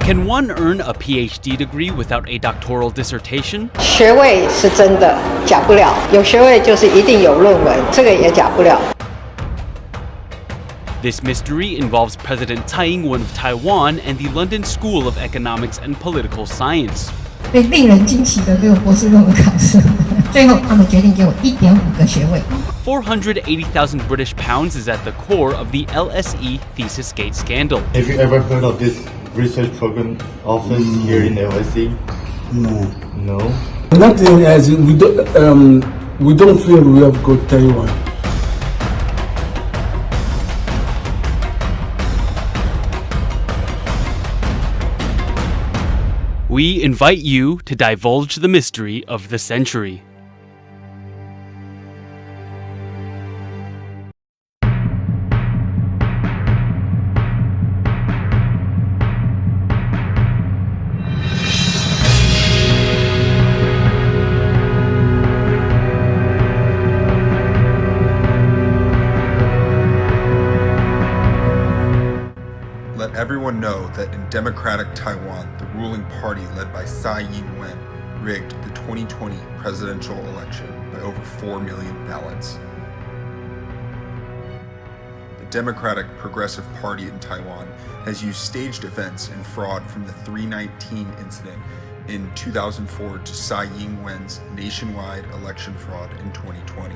Can one earn a PhD degree without a doctoral dissertation? 学位是真的假不了，有学位就是一定有论文，这个也假不了。This mystery involves President Tsai Ing-Wen of Taiwan and the London School of Economics and Political Science. 被令人惊奇的这个博士论文考试，最后他们决定给我1.5个学位。$480,000 British pounds is at the core of the LSE Thesis Gate scandal. Have you ever heard of this research program office here in LSE? No. No? Nothing as in we don't feel we have got Taiwan. We invite you to divulge the mystery of the century. Let everyone know that in democratic Taiwan, the ruling party led by Tsai Ing-Wen rigged the 2020 presidential election by over 4 million ballots. The Democratic Progressive Party in Taiwan has used staged events and fraud from the 319 incident in 2004 to Tsai Ing-Wen's nationwide election fraud in 2020.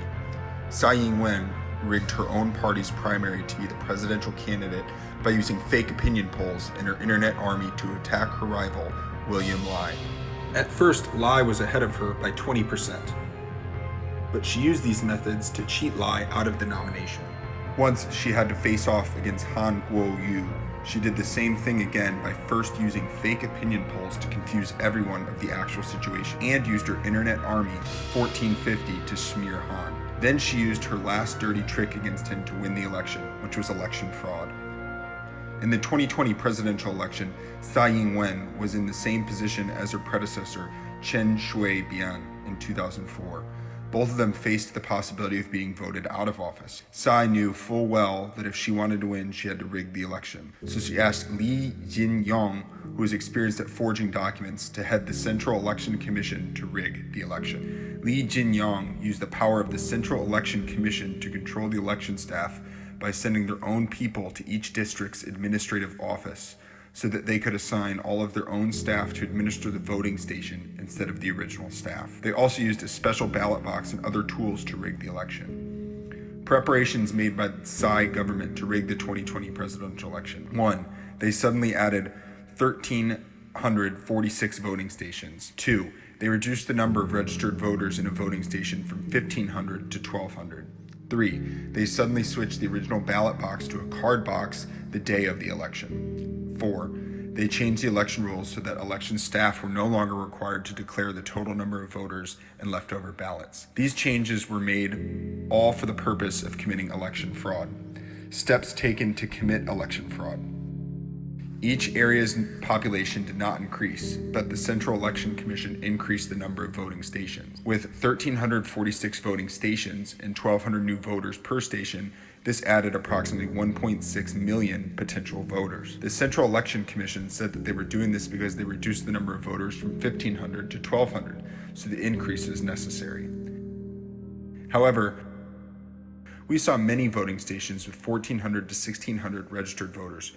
Tsai Ing-Wen rigged her own party's primary to be the presidential candidate by using fake opinion polls and her internet army to attack her rival, William Lai. At first, Lai was ahead of her by 20%, but she used these methods to cheat Lai out of the nomination. Once she had to face off against Han Kuo-Yu, she did the same thing again by first using fake opinion polls to confuse everyone of the actual situation and used her internet army, 1450, to smear Han. Then she used her last dirty trick against him to win the election, which was election fraud. In the 2020 presidential election, Tsai Ing-Wen was in the same position as her predecessor, Chen Shui-bian, in 2004. Both of them faced the possibility of being voted out of office. Tsai knew full well that if she wanted to win, she had to rig the election. So she asked Li Jin-yong, who was experienced at forging documents, to head the Central Election Commission to rig the election. Li Jin-yong used the power of the Central Election Commission to control the election staff by sending their own people to each district's administrative office so that they could assign all of their own staff to administer the voting station instead of the original staff. They also used a special ballot box and other tools to rig the election. Preparations made by the Tsai government to rig the 2020 presidential election. 1. They suddenly added 1,346 voting stations. 2. They reduced the number of registered voters in a voting station from 1,500 to 1,200. 3. They suddenly switched the original ballot box to a card box the day of the election. 4. They changed the election rules so that election staff were no longer required to declare the total number of voters and leftover ballots. These changes were made all for the purpose of committing election fraud. Steps taken to commit election fraud. Each area's population did not increase, but the Central Election Commission increased the number of voting stations. With 1,346 voting stations and 1,200 new voters per station, this added approximately 1.6 million potential voters. The Central Election Commission said that they were doing this because they reduced the number of voters from 1,500 to 1,200, so the increase is necessary. However, we saw many voting stations with 1,400 to 1,600 registered voters,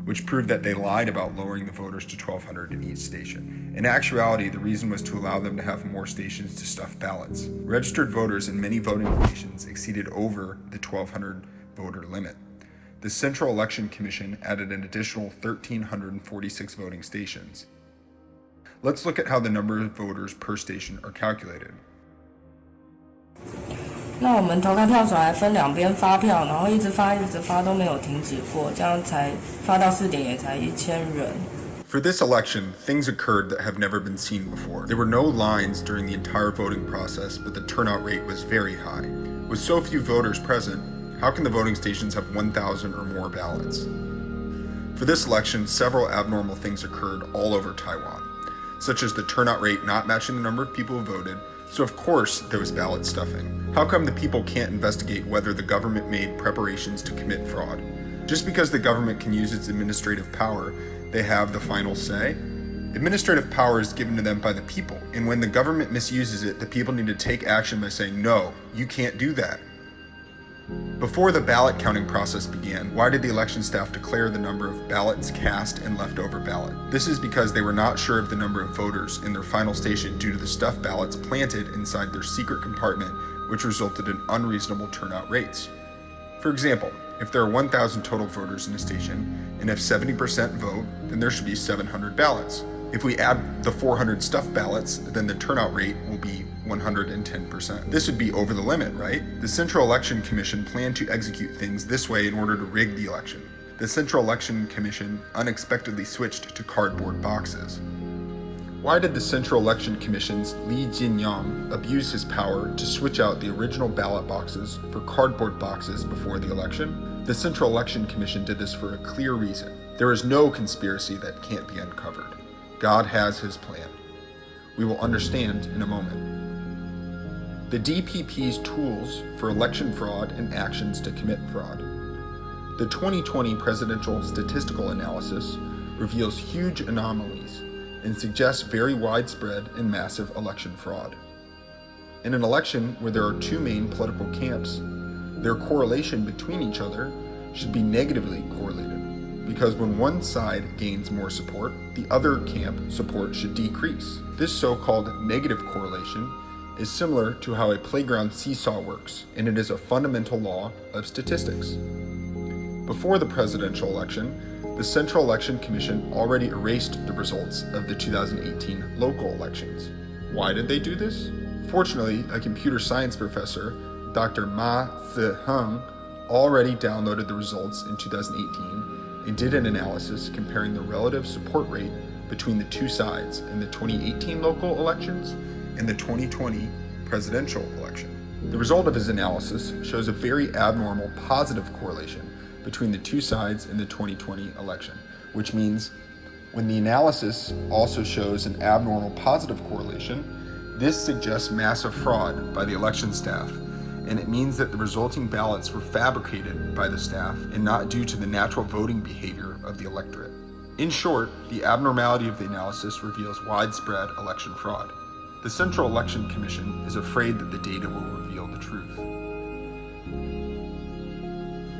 which proved that they lied about lowering the voters to 1,200 in each station. In actuality, the reason was to allow them to have more stations to stuff ballots. Registered voters in many voting stations exceeded over the 1,200 voter limit. The Central Election Commission added an additional 1,346 voting stations. Let's look at how the number of voters per station are calculated. 那我们投开票所还分两边发票，然后一直发都没有停止过，这样才发到4点也才1000人。 For this election, things occurred that have never been seen before. There were no lines during the entire voting process, but the turnout rate was very high. With so few voters present, how can the voting stations have 1,000 or more ballots? For this election, several abnormal things occurred all over Taiwan, such as the turnout rate not matching the number of people who voted, so of course there was ballot stuffing. How come the people can't investigate whether the government made preparations to commit fraud? Just because the government can use its administrative power, they have the final say. Administrative power is given to them by the people, and when the government misuses it, the people need to take action by saying, no, you can't do that. Before the ballot counting process began, why did the election staff declare the number of ballots cast and leftover ballot? This is because they were not sure of the number of voters in their final station due to the stuffed ballots planted inside their secret compartment, which resulted in unreasonable turnout rates. For example, if there are 1,000 total voters in a station, and if 70% vote, then there should be 700 ballots. If we add the 400 stuffed ballots, then the turnout rate will be 110%. This would be over the limit, right? The Central Election Commission planned to execute things this way in order to rig the election. The Central Election Commission unexpectedly switched to cardboard boxes. Why did the Central Election Commission's Li Jinyang abuse his power to switch out the original ballot boxes for cardboard boxes before the election? The Central Election Commission did this for a clear reason. There is no conspiracy that can't be uncovered. God has his plan. We will understand in a moment. The DPP's tools for election fraud and actions to commit fraud. The 2020 presidential statistical analysis reveals huge anomalies and suggests very widespread and massive election fraud. In an election where there are two main political camps, their correlation between each other should be negatively correlated, because when one side gains more support, the other camp support should decrease. This so-called negative correlation is similar to how a playground seesaw works, and it is a fundamental law of statistics. Before the presidential election, the Central Election Commission already erased the results of the 2018 local elections. Why did they do this? Fortunately, a computer science professor, Dr. Ma Ziheng, already downloaded the results in 2018 and did an analysis comparing the relative support rate between the two sides in the 2018 local elections and the 2020 presidential election. The result of his analysis shows a very abnormal positive correlation between the two sides in the 2020 election, which means when the analysis also shows an abnormal positive correlation, this suggests massive fraud by the election staff, and it means that the resulting ballots were fabricated by the staff and not due to the natural voting behavior of the electorate. In short, the abnormality of the analysis reveals widespread election fraud. The Central Election Commission is afraid that the data will reveal the truth.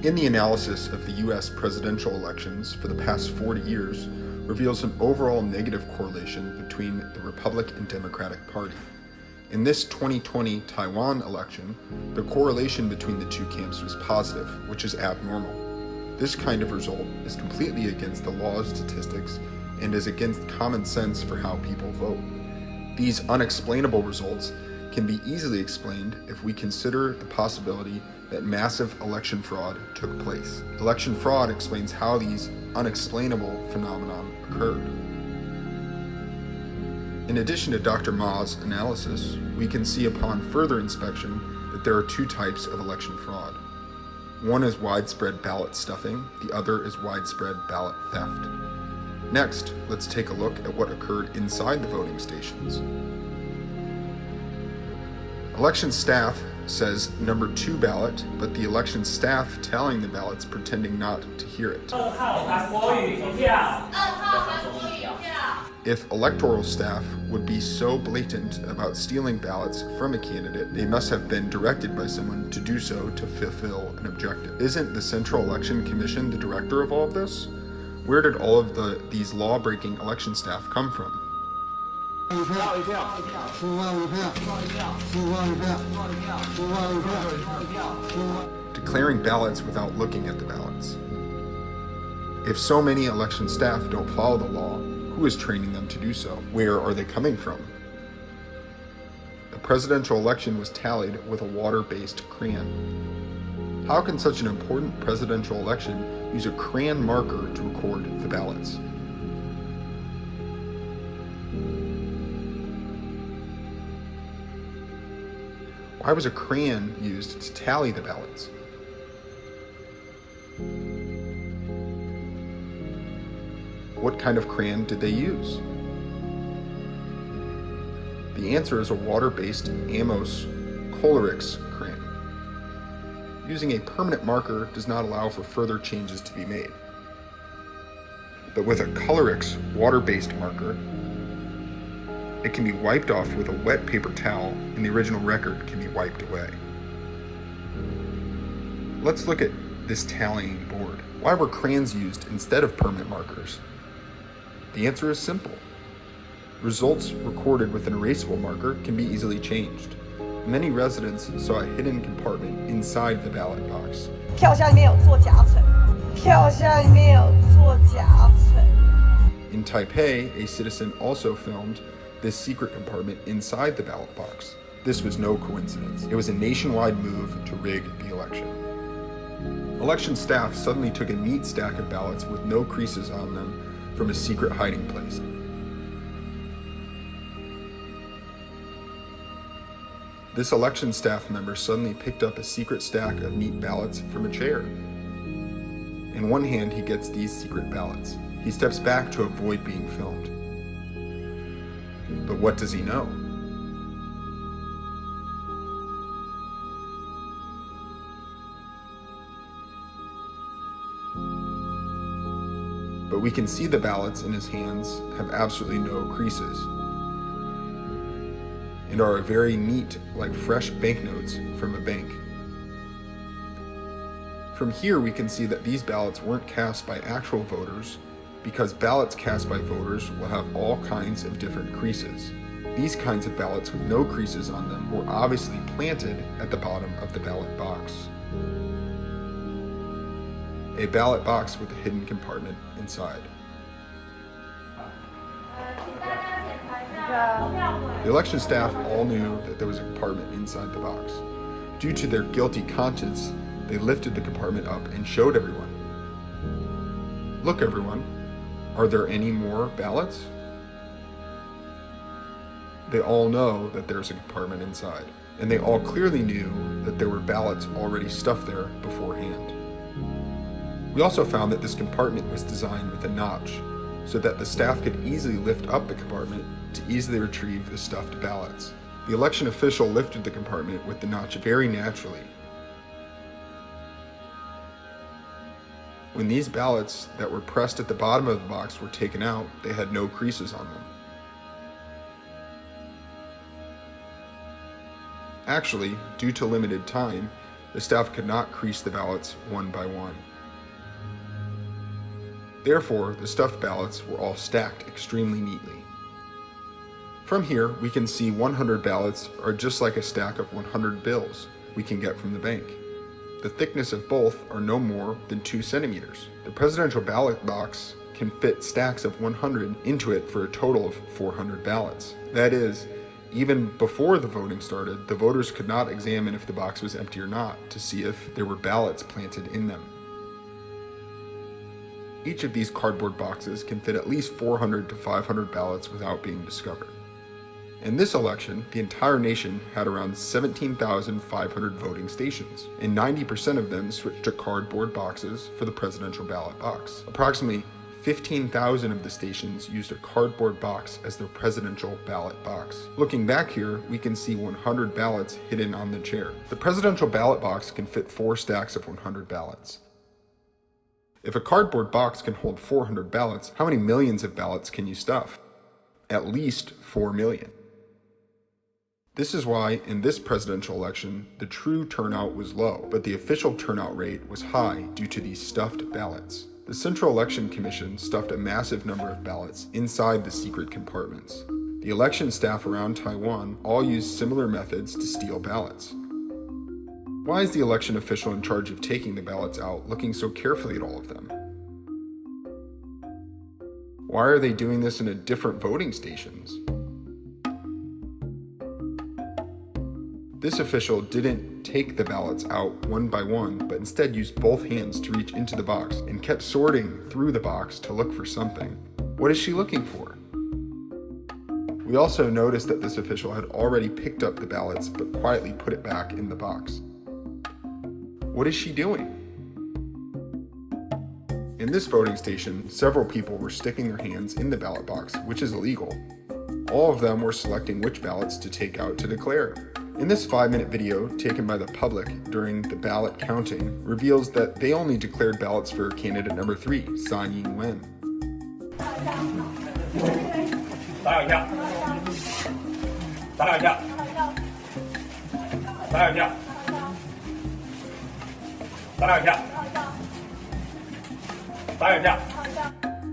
In the analysis of the US presidential elections for the past 40 years reveals an overall negative correlation between the Republican and Democratic Party. In this 2020 Taiwan election, the correlation between the two camps was positive, which is abnormal. This kind of result is completely against the law of statistics and is against common sense for how people vote. These unexplainable results can be easily explained if we consider the possibility that massive election fraud took place. Election fraud explains how these unexplainable phenomena occurred. In addition to Dr. Ma's analysis, we can see upon further inspection that there are two types of election fraud. One is widespread ballot stuffing, the other is widespread ballot theft. Next, let's take a look at what occurred inside the voting stations. Election staff says number 2 ballot, but the election staff tallying the ballots pretending not to hear it. If electoral staff would be so blatant about stealing ballots from a candidate, they must have been directed by someone to do so to fulfill an objective. Isn't the Central Election Commission the director of all of this? Where did all of these law-breaking election staff come from? Declaring ballots without looking at the ballots. If so many election staff don't follow the law, who is training them to do so? Where are they coming from? The presidential election was tallied with a water-based crayon. How can such an important presidential election use a crayon marker to record the ballots? Why was a crayon used to tally the ballots? What kind of crayon did they use? The answer is a water-based Amos Coleridge crayon. Using a permanent marker does not allow for further changes to be made. But with a Colorix water-based marker, it can be wiped off with a wet paper towel and the original record can be wiped away. Let's look at this tallying board. Why were crayons used instead of permanent markers? The answer is simple. Results recorded with an erasable marker can be easily changed. Many residents saw a hidden compartment inside the ballot box. 票箱里面有做夹层，票箱里面有做夹层。 In Taipei, a citizen also filmed this secret compartment inside the ballot box. This was no coincidence. It was a nationwide move to rig the election. Election staff suddenly took a neat stack of ballots with no creases on them from a secret hiding place. This election staff member suddenly picked up a secret stack of neat ballots from a chair. In one hand, he gets these secret ballots. He steps back to avoid being filmed. But what does he know? But we can see the ballots in his hands have absolutely no creases and are very neat, like fresh banknotes from a bank. From here, we can see that these ballots weren't cast by actual voters, because ballots cast by voters will have all kinds of different creases. These kinds of ballots with no creases on them were obviously planted at the bottom of the ballot box. A ballot box with a hidden compartment inside. The election staff all knew that there was a compartment inside the box. Due to their guilty conscience, they lifted the compartment up and showed everyone. Look, everyone. Are there any more ballots? They all know that there's a compartment inside, and they all clearly knew that there were ballots already stuffed there beforehand. We also found that this compartment was designed with a notch, so that the staff could easily lift up the compartment to easily retrieve the stuffed ballots. The election official lifted the compartment with the notch very naturally. When these ballots that were pressed at the bottom of the box were taken out, they had no creases on them. Actually, due to limited time, the staff could not crease the ballots one by one. Therefore, the stuffed ballots were all stacked extremely neatly. From here, we can see 100 ballots are just like a stack of 100 bills we can get from the bank. The thickness of both are no more than 2 centimeters. The presidential ballot box can fit stacks of 100 into it for a total of 400 ballots. That is, even before the voting started, the voters could not examine if the box was empty or not to see if there were ballots planted in them. Each of these cardboard boxes can fit at least 400 to 500 ballots without being discovered. In this election, the entire nation had around 17,500 voting stations, and 90% of them switched to cardboard boxes for the presidential ballot box. Approximately 15,000 of the stations used a cardboard box as their presidential ballot box. Looking back here, we can see 100 ballots hidden on the chair. The presidential ballot box can fit 4 stacks of 100 ballots. If a cardboard box can hold 400 ballots, how many millions of ballots can you stuff? At least 4 million. This is why, in this presidential election, the true turnout was low, but the official turnout rate was high due to these stuffed ballots. The Central Election Commission stuffed a massive number of ballots inside the secret compartments. The election staff around Taiwan all used similar methods to steal ballots. Why is the election official in charge of taking the ballots out looking so carefully at all of them? Why are they doing this in different voting stations? This official didn't take the ballots out one by one, but instead used both hands to reach into the box and kept sorting through the box to look for something. What is she looking for? We also noticed that this official had already picked up the ballots but quietly put it back in the box. What is she doing? In this voting station, several people were sticking their hands in the ballot box, which is illegal. All of them were selecting which ballots to take out to declare. In this 5-minute video taken by the public during the ballot counting reveals that they only declared ballots for candidate number 3, Tsai Ing-Wen. 打两下，打两下，打两下，打两下，打两下。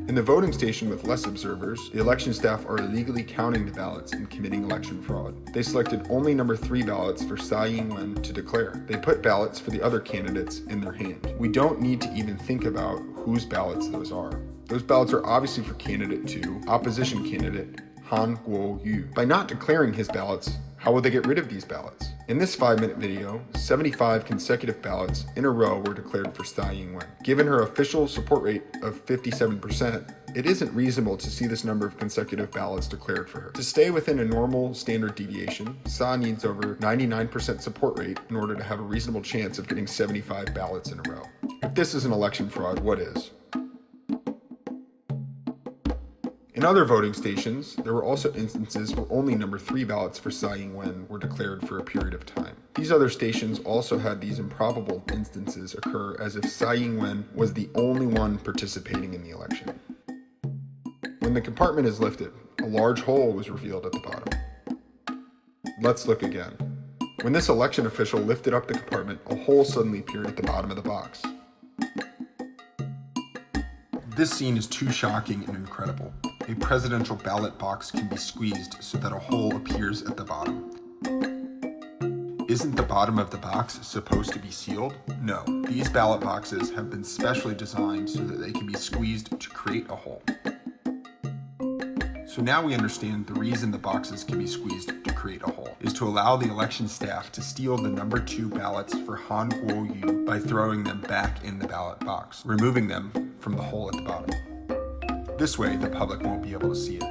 In the voting station with less observers, the election staff are illegally counting the ballots and committing election fraud. They selected only number 3 ballots for Tsai Ing-Wen to declare. They put ballots for the other candidates in their hand. We don't need to even think about whose ballots those are. Those ballots are obviously for candidate 2, opposition candidate Kuo-Yu. By not declaring his ballots, how will they get rid of these ballots? In this 5-minute video, 75 consecutive ballots in a row were declared for Tsai Ing-Wen. Given her official support rate of 57%, it isn't reasonable to see this number of consecutive ballots declared for her. To stay within a normal standard deviation, Tsai needs over 99% support rate in order to have a reasonable chance of getting 75 ballots in a row. If this is an election fraud, what is? In other voting stations, there were also instances where only number 3 ballots for Tsai Ing-Wen were declared for a period of time. These other stations also had these improbable instances occur as if Tsai Ing-Wen was the only one participating in the election. When the compartment is lifted, a large hole was revealed at the bottom. Let's look again. When this election official lifted up the compartment, a hole suddenly appeared at the bottom of the box. This scene is too shocking and incredible. A presidential ballot box can be squeezed so that a hole appears at the bottom. Isn't the bottom of the box supposed to be sealed? No, these ballot boxes have been specially designed so that they can be squeezed to create a hole. So now we understand the reason the boxes can be squeezed to create a hole is to allow the election staff to steal the number 2 ballots for Kuo-Yu by throwing them back in the ballot box, removing them from the hole at the bottom. This way, the public won't be able to see it.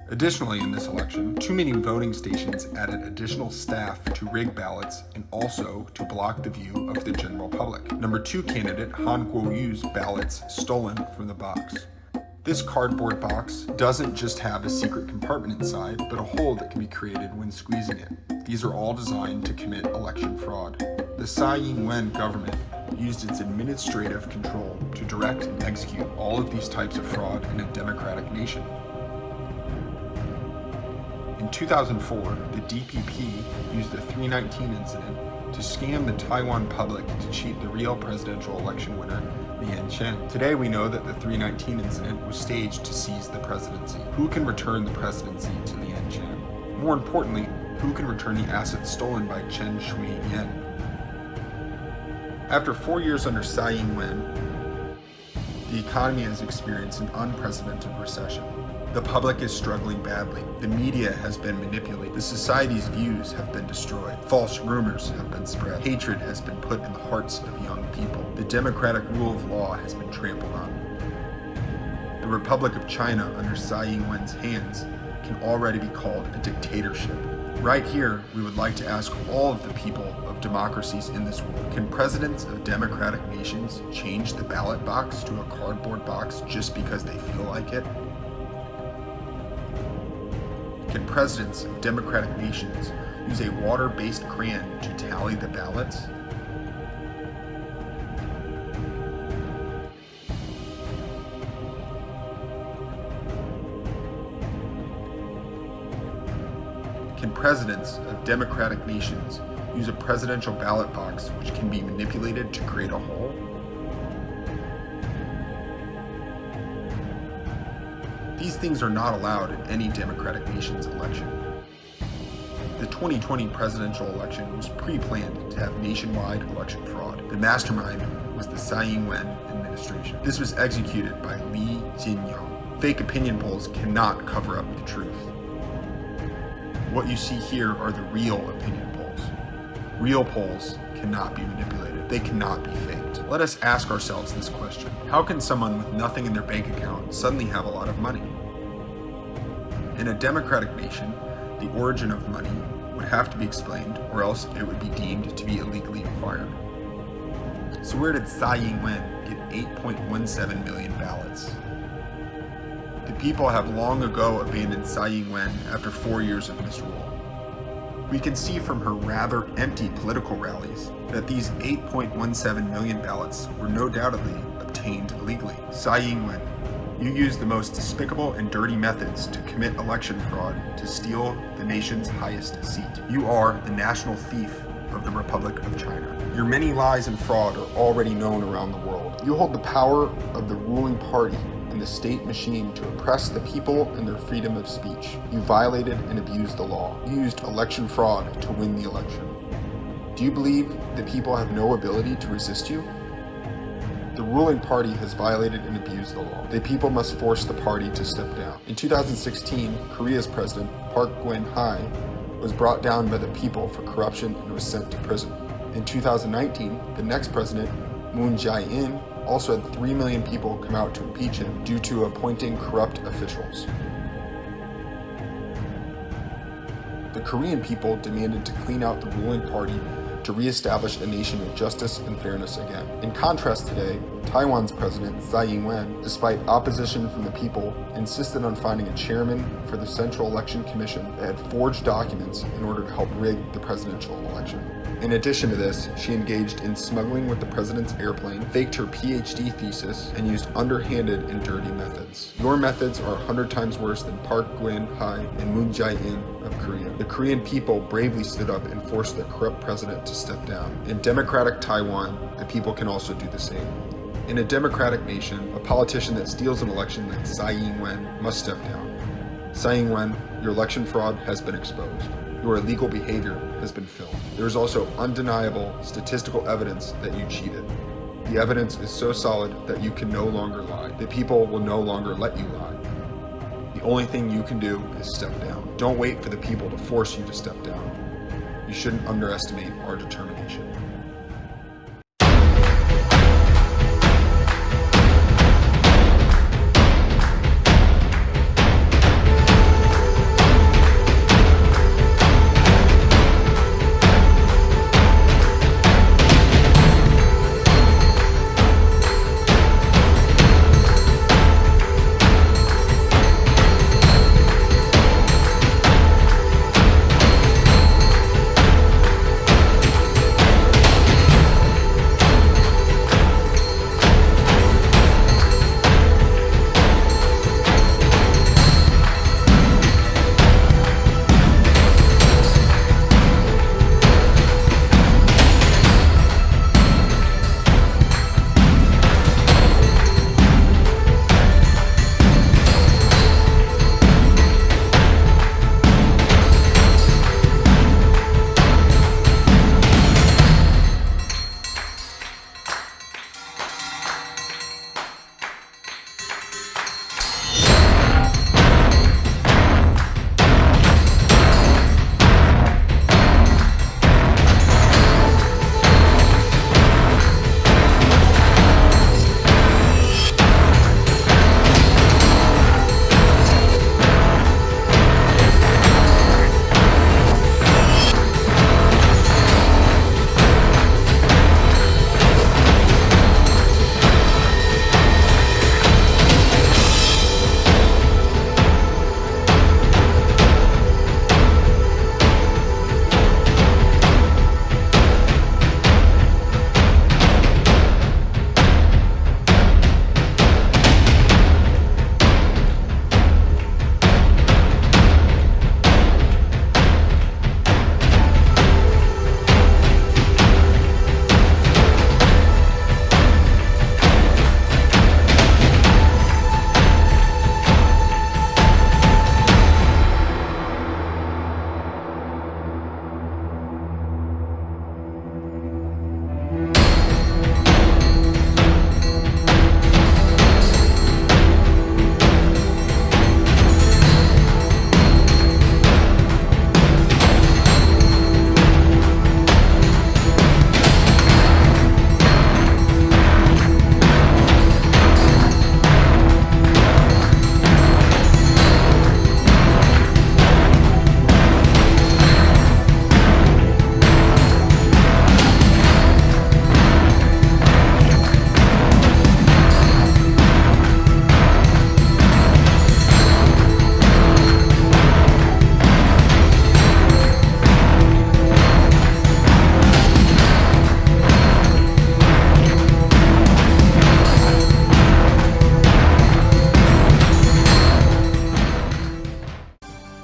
Additionally, in this election, too many voting stations added additional staff to rig ballots and also to block the view of the general public. Number 2 candidate Kuo-Yu's ballots stolen from the box. This cardboard box doesn't just have a secret compartment inside, but a hole that can be created when squeezing it. These are all designed to commit election fraud. The Tsai Ing-Wen government used its administrative control to direct and execute all of these types of fraud in a democratic nation. In 2004, the DPP used the 319 incident to scam the Taiwan public to cheat the real presidential election winner, Lian Chen. Today we know that the 319 incident was staged to seize the presidency. Who can return the presidency to Lian Chen? More importantly, who can return the assets stolen by Chen Shui-Bian? After 4 years under Tsai Ing-Wen, the economy has experienced an unprecedented recession. The public is struggling badly. The media has been manipulated. The society's views have been destroyed. False rumors have been spread. Hatred has been put in the hearts of young people. The democratic rule of law has been trampled on. The Republic of China under Tsai Ing-Wen's hands can already be called a dictatorship. Right here, we would like to ask all of the people of democracies in this world, can presidents of democratic nations change the ballot box to a cardboard box just because they feel like it? Can presidents of democratic nations use a water-based crayon to tally the ballots? Can presidents of democratic nations use a presidential ballot box which can be manipulated to create a hole? These things are not allowed in any democratic nation's election. The 2020 presidential election was pre-planned to have nationwide election fraud. The mastermind was the Tsai Ing-Wen administration. This was executed by Lee Jin-yong. Fake opinion polls cannot cover up the truth. What you see here are the real opinion polls. Real polls cannot be manipulated. They cannot be faked. Let us ask ourselves this question. How can someone with nothing in their bank account suddenly have a lot of money? In a democratic nation, the origin of money would have to be explained, or else it would be deemed to be illegally acquired. So where did Tsai Ing-Wen get 8.17 million ballots? The people have long ago abandoned Tsai Ing-Wen after 4 years of misrule. We can see from her rather empty political rallies that these 8.17 million ballots were no doubtedly obtained illegally. Tsai Ing-Wen, you used the most despicable and dirty methods to commit election fraud to steal the nation's highest seat. You are the national thief of the Republic of China. Your many lies and fraud are already known around the world. You hold the power of the ruling party and the state machine to oppress the people and their freedom of speech. You violated and abused the law. You used election fraud to win the election. Do you believe that people have no ability to resist you? The ruling party has violated and abused the law. The people must force the party to step down. In 2016, Korea's president, Park Geun-hye, was brought down by the people for corruption and was sent to prison. In 2019, the next president, Moon Jae-in, also had 3 million people come out to impeach him due to appointing corrupt officials. The Korean people demanded to clean out the ruling party to re-establish a nation of justice and fairness again. In contrast today, Taiwan's president, Tsai Ing-Wen, despite opposition from the people, insisted on finding a chairman for the Central Election Commission that had forged documents in order to help rig the presidential election. In addition to this, she engaged in smuggling with the president's airplane, faked her PhD thesis, and used underhanded and dirty methods. Your methods are 100 times worse than Park Geun-hye and Moon Jae-in of Korea. The Korean people bravely stood up and forced the corrupt president to step down. In democratic Taiwan, the people can also do the same. In a democratic nation, a politician that steals an election like Tsai Ing-Wen must step down. Tsai Ing-Wen, your election fraud has been exposed. Your illegal behavior has been filmed. There is also undeniable statistical evidence that you cheated. The evidence is so solid that you can no longer lie. The people will no longer let you lie. The only thing you can do is step down. Don't wait for the people to force you to step down. You shouldn't underestimate our determination.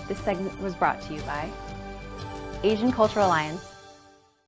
This segment was brought to you by Asian Cultural Alliance,